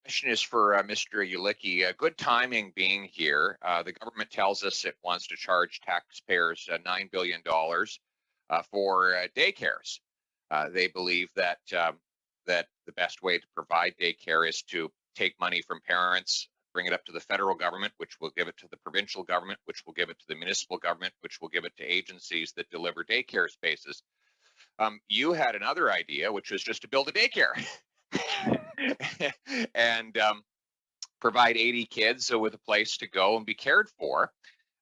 question is for Mr. Ulicki. Good timing being here. The government tells us it wants to charge taxpayers $9 billion for daycares. They believe that that the best way to provide daycare is to take money from parents, bring it up to the federal government, which will give it to the provincial government, which will give it to the municipal government, which will give it to agencies that deliver daycare spaces. You had another idea, which was just to build a daycare and provide 80 kids with a place to go and be cared for.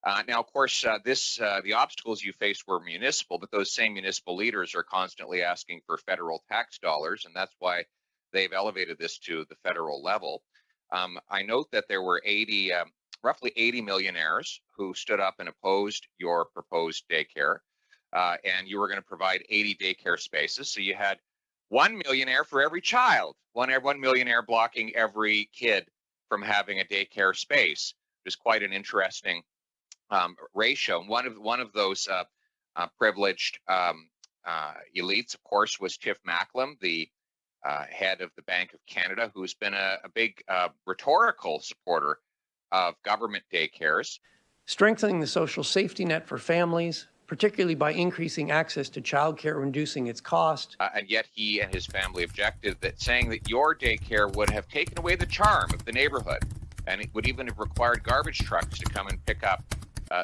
Now, of course, the obstacles you faced were municipal, but those same municipal leaders are constantly asking for federal tax dollars, and that's why they've elevated this to the federal level. I note that there were roughly 80 millionaires who stood up and opposed your proposed daycare, and you were going to provide 80 daycare spaces. So you had 1 millionaire for every child, one millionaire blocking every kid from having a daycare space. It was quite an interesting ratio. And one of those privileged elites, of course, was Tiff Macklem, the head of the Bank of Canada, who's been a big rhetorical supporter of government daycares. Strengthening the social safety net for families, particularly by increasing access to childcare, reducing its cost. And yet he and his family objected, that saying that your daycare would have taken away the charm of the neighborhood, and it would even have required garbage trucks to come and pick up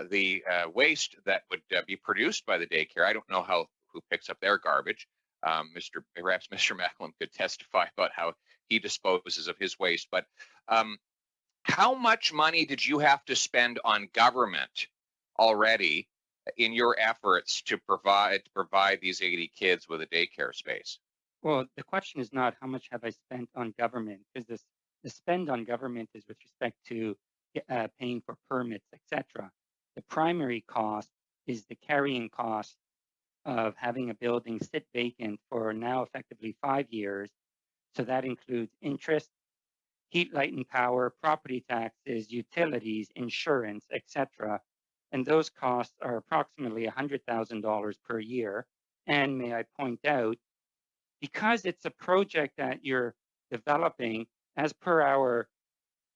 the waste that would be produced by the daycare. I don't know who picks up their garbage. Perhaps Mr. Macklem could testify about how he disposes of his waste. But how much money did you have to spend on government already in your efforts to provide these 80 kids with a daycare space? Well, the question is not how much have I spent on government, because the spend on government is with respect to paying for permits, etc. The primary cost is the carrying cost of having a building sit vacant for now effectively 5 years. So that includes interest, heat, light, and power, property taxes, utilities, insurance, etc. And those costs are approximately $100,000 per year. And may I point out, because it's a project that you're developing, as per our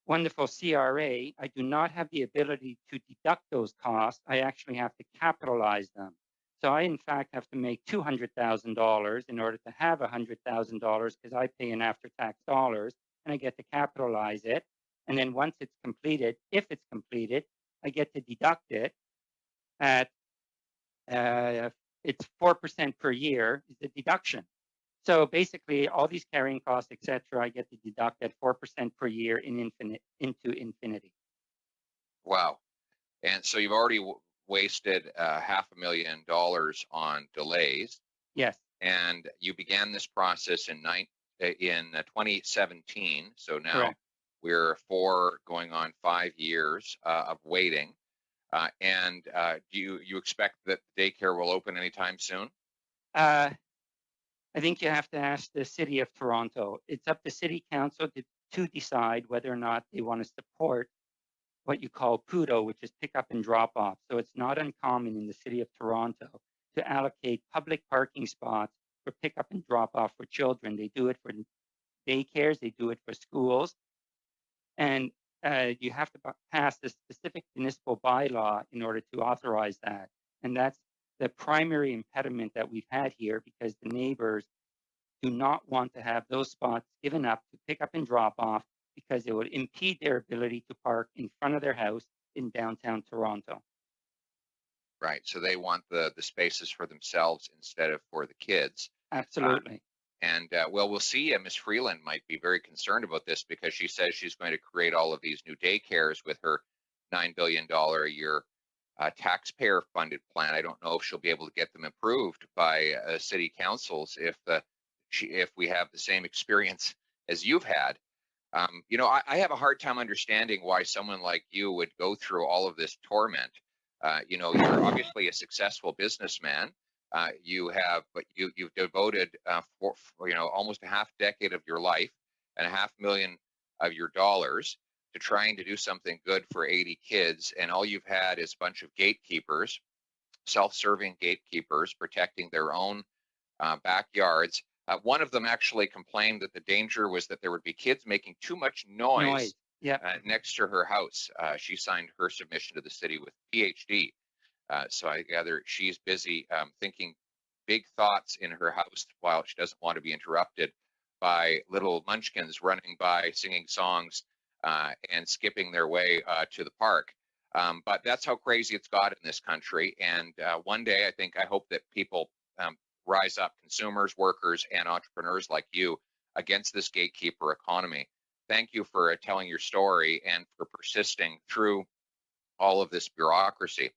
wonderful CRA, I do not have the ability to deduct those costs. I actually have to capitalize them. So I, in fact, have to make $200,000 in order to have $100,000, because I pay in after-tax dollars, and I get to capitalize it. And then once it's completed, if it's completed, I get to deduct it at it's 4% per year is the deduction. So basically, all these carrying costs, etc., I get to deduct at 4% per year into infinity. Wow! And so you've already wasted $500,000 on delays. Yes. And you began this process in 2017. So now Correct. We're going on 5 years of waiting. And do you expect that daycare will open anytime soon? I think you have to ask the City of Toronto. It's up to City Council to decide whether or not they want to support what you call PUDO, which is pick up and drop off. So it's not uncommon in the City of Toronto to allocate public parking spots for pick up and drop off for children. They do it for daycares, they do it for schools. And you have to pass a specific municipal bylaw in order to authorize that. And that's the primary impediment that we've had here, because the neighbors do not want to have those spots given up to pick up and drop off, because it would impede their ability to park in front of their house in downtown Toronto. Right. So they want the spaces for themselves instead of for the kids. Absolutely. We'll see. Ms. Freeland might be very concerned about this, because she says she's going to create all of these new daycares with her $9 billion a year taxpayer-funded plan. I don't know if she'll be able to get them approved by city councils if we have the same experience as you've had. I have a hard time understanding why someone like you would go through all of this torment. You're obviously a successful businessman. You've devoted almost a half decade of your life and $500,000 of your dollars to trying to do something good for 80 kids, and all you've had is a bunch of gatekeepers, self-serving gatekeepers, protecting their own backyards. One of them actually complained that the danger was that there would be kids making too much noise Yeah. next to her house. She signed her submission to the city with PhD. So I gather she's busy thinking big thoughts in her house while she doesn't want to be interrupted by little munchkins running by, singing songs, and skipping their way to the park. But that's how crazy it's got in this country. And one day, I hope that people rise up, consumers, workers, and entrepreneurs like you, against this gatekeeper economy. Thank you for telling your story and for persisting through all of this bureaucracy.